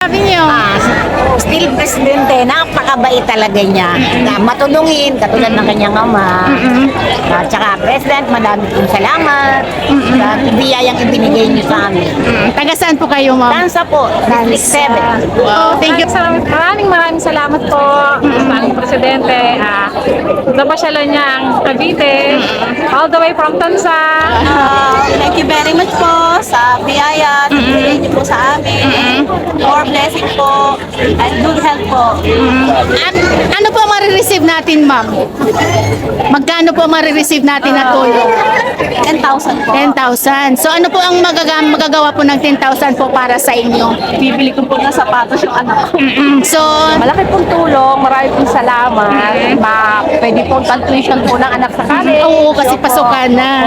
Sabi niyo? Still presidente, napakabait talaga niya. Na matulungin, katulad ng kanyang ama. At saka president, madami pong salamat. Sa biyayang ibinigay niyo sa amin. Taga saan po kayo, ma'am? Tansa po, District 7. Wow, thank you. Maraming salamat po sa aming presidente. Napasyalan niya ang Cavite, all the way from Tansa. Thank you very much po sa biyaya at ibinigay niyo po sa amin. More blessing po and good health po. At ano po marireceive natin, ma'am? Magkano po marireceive natin na tulong? 10,000 po. 10,000. So ano po ang magagawa po ng 10,000 po para sa inyo? Bibili ko po ng sapatos yung anak ko. So, Malaki pong tulong, marami pong salamat. Pwede pong tuition po ng anak sa college. oo, kasi pasukan na.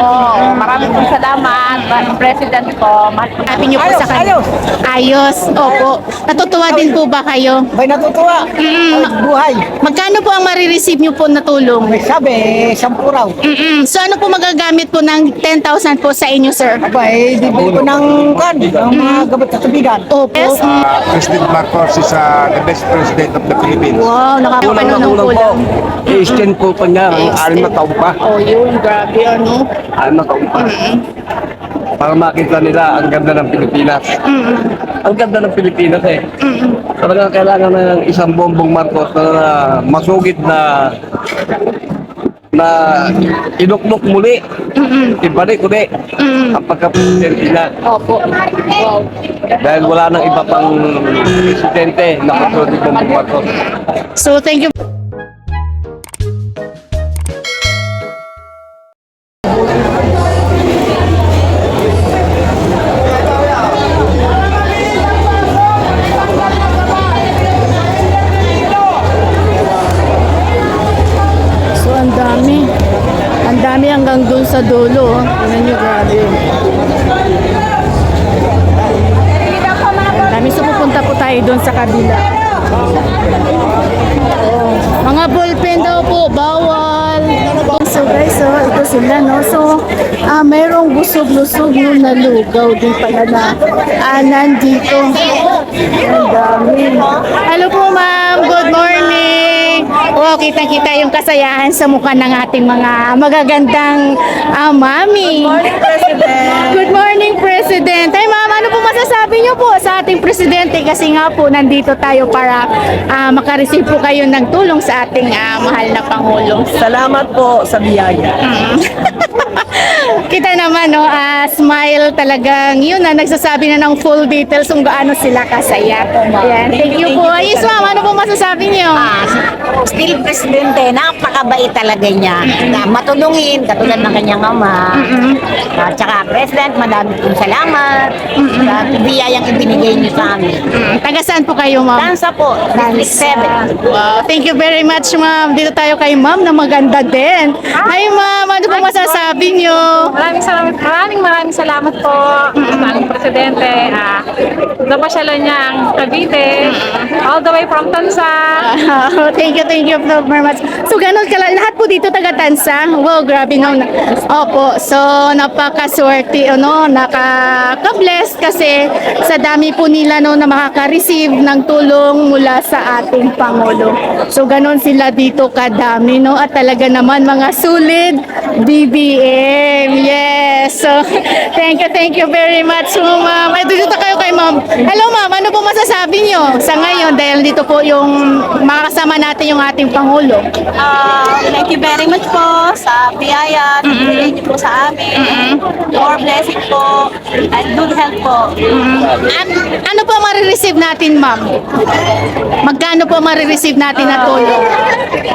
Marami pong salamat. President po. Sabi niyo po sa kanya. Ayos. Opo. Natutuwa din po ba kayo? May natutuwa. Buhay. Magkano po ang marireceive niyo po na tulong? May sabi, 10 raw. So ano po magagamit po ng 10,000 po sa inyo, sir? Aba, bibili ko ng mga gamot sa tubigan. Opo. Yes. President Marcos is the best president of the Philippines. Wow, nakapanood ng kulang. I-extend po pa niya ang 6 na taon pa. Oh, yun. Grabe, ano? 6 na taon pa. Para makita nila ang ganda ng Pilipinas. Ang ganda ng Pilipinas eh. Talagang kailangan ng isang Bongbong Marcos na masugid na inuknok muli, ibalik uli ang pagka-presidente niya. Opo. Wow. Dahil wala nang iba pang presidente na katulad ni Bongbong Marcos. So, thank you. So, ang dami. Ang dami hanggang dun sa dulo. Tingnan nyo, grabe. Ang dami. So, pupunta po tayo dun sa kabila. Mga ballpen daw po, bawal. So guys, so ito sila, no? So, merong busog-lusog yung nalugaw din pala na nandito. Ang dami. Hello po, ma'am. Good morning. Oh, kitang-kita yung kasayahan sa mukha ng ating mga magagandang mami. Good morning, President. Good morning, President. Ay, ma'am, ano po masasabi niyo po sa ating presidente? Kasi nga po, nandito tayo para makareceive po kayo ng tulong sa ating mahal na Pangulo. Salamat po sa biyaya. Kita naman, no, smile talagang yun na nagsasabi na ng full details kung gaano sila kasaya. Ayan, thank you po. Yes, ma'am, ano po masasabi niyo? Still presidente, napakabait talaga niya. Na matulungin, katulad ng kanyang ama. At saka president, madami pong salamat. Sa biyayang ibinigay niyo sa amin. Taga saan po kayo, ma'am? Tansa po, District 7. Wow, thank you very much, ma'am. Dito tayo kay ma'am na maganda din. Hi, ma'am. Ano po masasabi niyo? Maraming salamat po sa aming presidente. Napasyalan niya ang Cavite, all the way from Tansa. Thank you very much. So, ganun ka lang. Lahat po dito taga-Tansa. Wow, grabe no. Opo, so napakaswerte, ano, nakaka-bless kasi sa dami po nila no na makaka-receive ng tulong mula sa ating Pangulo. So, ganun sila dito kadami, no? At talaga naman mga sulit BBM. Yes. So, thank you very much, ma'am. Ay, dito kayo kay ma'am. Hello, ma'am. Ano po masasabi niyo sa ngayon dahil dito po yung makakasama natin yung ating Pangulo? Thank you very much po sa biyaya at ibinigay niyo po sa amin. More blessing po and good health po. At ano po marireceive natin, ma'am? Magkano po marireceive natin na tulong?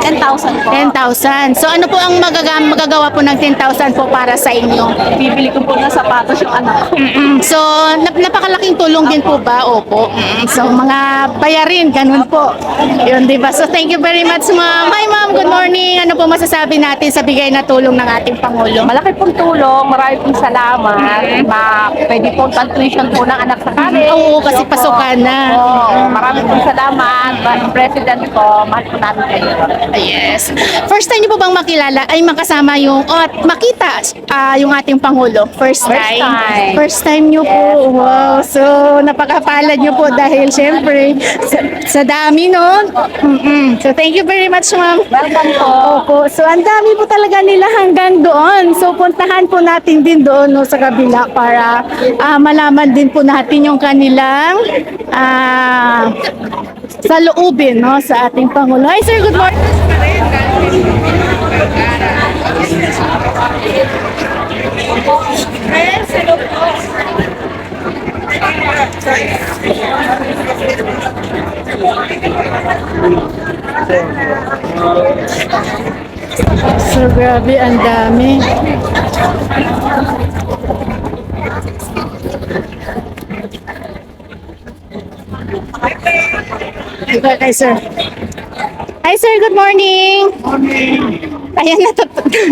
10,000 po. 10,000. So ano po ang magagawa po ng 10,000 po para sa inyo? Bibili ko po ng sapatos yung anak ko. So napakalaking tulong din po ba? Opo. So mga bayarin, ganun po. Yun, di ba? So thank you very much, ma'am. Hi, ma'am. Good morning. Ano po masasabi natin sa bigay na tulong ng ating Pangulo? Malaki pong tulong, marami pong salamat. Pwede pong tuition po ng anak sa college. Oo, kasi pasukan na. Marami pong salamat. President ko, mahal po namin kayo. Yes. First time niyo po bang makilala, ay makasama yung, o at makita yung ating Pangulo? First time? time. First time niyo po. Wow. So, napakapalad niyo po dahil syempre, sa dami, no? So, thank you very much, ma'am. Welcome po. Opo. So, ang dami po talaga nila hanggang doon. So, puntahan po natin din doon, no, sa kabila para malaman din po natin yung kanilang sa loobin, no, sa ating Pangulo. Hi, sir. Good morning. So, grabe, ang dami. Hi, sir. Hi, sir. Good morning. Ayan,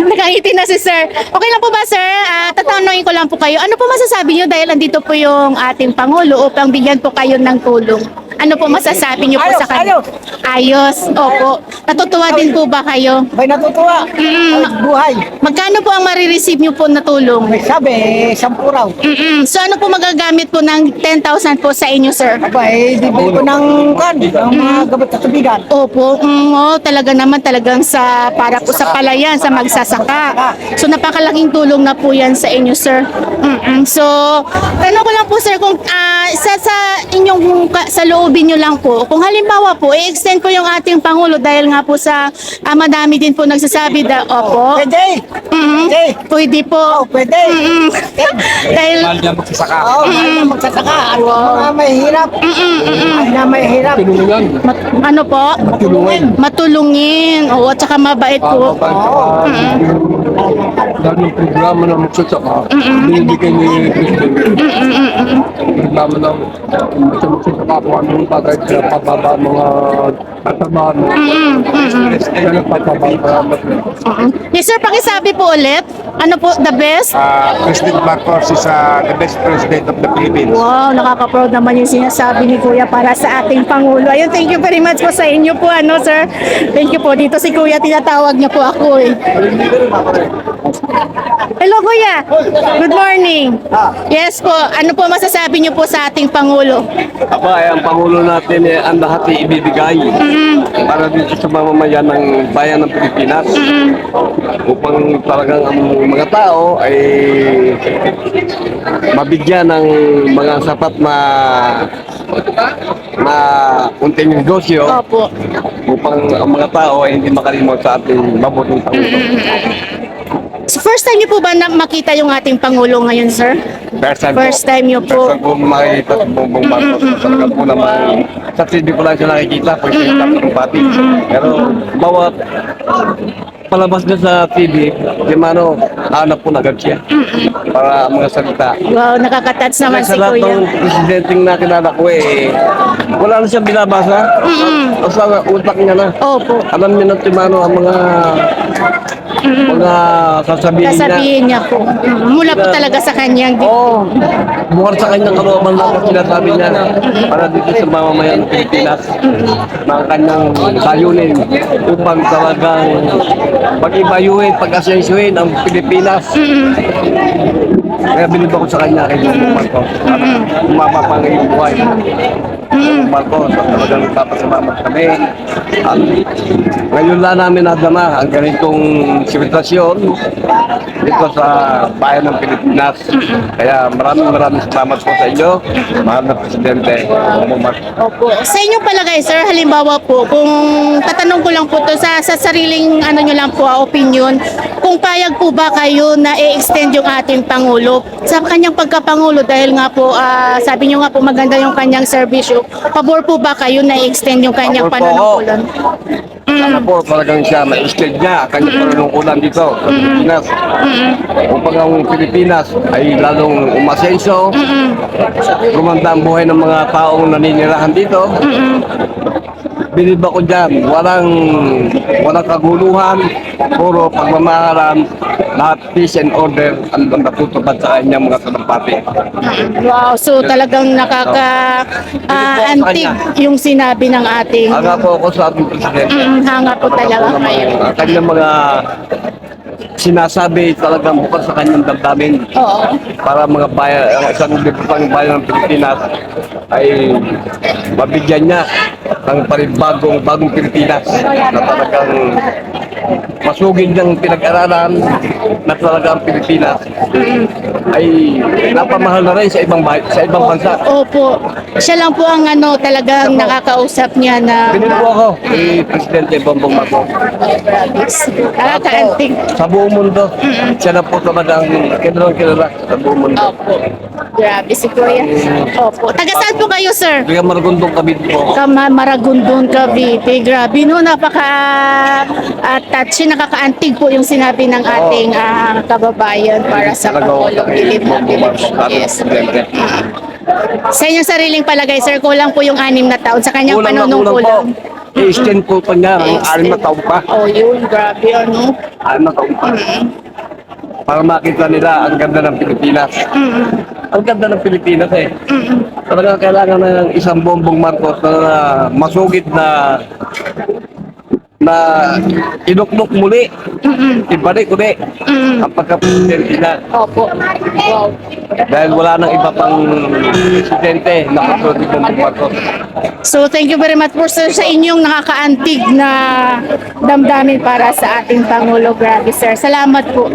nakangiti na si sir. Okay lang po ba, sir? Tatanungin ko lang po kayo. Ano po masasabi niyo dahil andito po yung ating Pangulo upang bigyan po kayo ng tulong? Ano po masasabi niyo po sa kanya? Ayos. Opo. Natutuwa din po ba kayo? May natutuwa. Ay, buhay. Magkano po ang marireceive niyo po na tulong? May sabi, 10 raw. So ano po magagamit po ng 10,000 po sa inyo, sir? Aba, bibili ko ng mga gamot sa tubigan. Opo, talaga naman talagang para po sa palayan, sa magsasaka. So napakalaking tulong na po yan sa inyo, sir. So, tanong ko lang po, sir, kung sa inyong sa loobin nyo lang po, kung halimbawa po, i-extend ko yung ating Pangulo dahil nga po sa madami din po nagsasabi opo. Pwede. Pwede. Pwede po. Oh, pwede. Dahil, Mahal niya magsasaka. Oo, mahal na magsasaka. At mga mahihirap. Ay na mahihirap. ano po? Matulungin. Oo, at saka mabait po. Dahil ng programa na magsasaka, binibigay ni President. Programa na magsasaka kung anong bagay sa pababa mga kasamaan mo. Kaya nagpapababa. Yes, sir, pakisabi po ulit. Ano po, the best? President Marcos is the best president of the Philippines. Wow, nakaka-proud naman yung sinasabi ni Kuya para sa ating Pangulo. Ayun, thank you very much po sa inyo po, sir. Thank you po. Dito si Kuya, tinatawag niya po ako eh. Hello, Kuya. Good morning. Yes po, ano po masasabi niyo po sa ating Pangulo? Aba, ang Pangulo natin ang lahat ay ibibigay para dito sa mamamayan ng bayan ng Pilipinas upang talagang ang mga tao ay mabigyan ng mga sapat na unting negosyo Opo. upang ang mga tao ay hindi makalimot sa ating mabuting Pangulo. So first time niyo po ba na makita yung ating Pangulo ngayon, sir? First time niyo po. First time po makikita si Bongbong Marcos. Talaga po naman, sa TV ko lang siya nakikita pag siya ng pati. Pero bawat palabas niya sa TV, di mano, hanap po na agad siya para mga salita. Wow, nakaka-touch naman si Sa lahat Kuya. ng presidenting na kilala ko wala na siyang binabasa. O sa utak niya na. Opo. Alam niya na timano ang mga sasabihin niya. Sasabihin niya po. Mula po talaga sa kanyang Oo. Bukan sa kanyang kalooban lang ang sinasabi niya para dito sa mamamayan ng Pilipinas. Mga kanyang sayunin upang talagang pag-ibayuhin, pag-asensyuhin ang Pilipinas. Kaya bilib ako sa kanya kay Bongbong Marcos. Umaba pa ng iyong buhay. Bongbong Marcos, talagang nagpapasalamat kami. At ngayon lang namin nadama ang ganitong sitwasyon dito sa bayan ng Pilipinas. Kaya maraming salamat po sa inyo, mahal na Presidente Bongbong Marcos. Opo. Sa inyong palagay, sir, halimbawa po, kung tatanong ko lang po to sa sariling nyo lang po, opinion, kung payag po ba kayo na i-extend yung ating Pangulo sa kanyang pagkapangulo dahil nga po, sabi nyo nga po maganda yung kanyang serbisyo, pabor po ba kayo na i-extend yung kanyang Pabor po. panunungkulan? Sana po talagang siya ma-extend niya ang kanyang panunungkulan dito sa Pilipinas. Upang ang Pilipinas ay lalong umasenso, gumanda ang buhay ng mga taong naninirahan dito. bilib ako dyan, walang kaguluhan, puro pagmamahalan, lahat peace and order ang natutupad sa kanyang mga kalampati. Wow, so talagang nakaka-antig yung sinabi ng ating Hanga po ako sa ating presidente. hanga po talaga kayo. Ang kanyang mga sinasabi talagang bukod sa kanyang damdamin Oo. para mga bayan, ang isang libutang bayan ng Pilipinas ay mabigyan niya ng bagong Pilipinas na talagang masugid ng pinag-aralan na talagang Pilipinas ay napamahal na rin sa ibang bansa. Opo. Siya lang po ang talagang nakakausap niya na Pinili po ako kay Presidente Bongbong Marcos. nakakaantig. Sa buong mundo, siya na po talagang kilala sa buong mundo. Opo. Grabe si Kuya. Opo. Taga saan po kayo, sir? Kaya maragundong kabit po. Maragondon, Cavite. Grabe, no? Napaka-touchy, nakakaantig po yung sinabi ng ating kababayan para sa Pangulong Bilib na Bilib. Yes. Sa inyong sariling palagay, sir, kulang po yung 6 na taon. Sa kanyang panunungkulan. I-extend po pa niya ng 6 na taon pa. Oh, yun. Grabe, ano? 6 na taon pa. Para makita nila ang ganda ng Pilipinas. Ang ganda ng Pilipinas eh. Talagang kailangan ng isang Bongbong Marcos na masugid na inuklok muli, ibalik uli ang pagka-presidente na. Opo. Wow. Dahil wala nang iba pang presidente na katulad ni Bongbong Marcos. So, thank you very much po, sir, sa inyong nakakaantig na damdamin para sa ating Pangulo. Grabe, sir. Salamat po.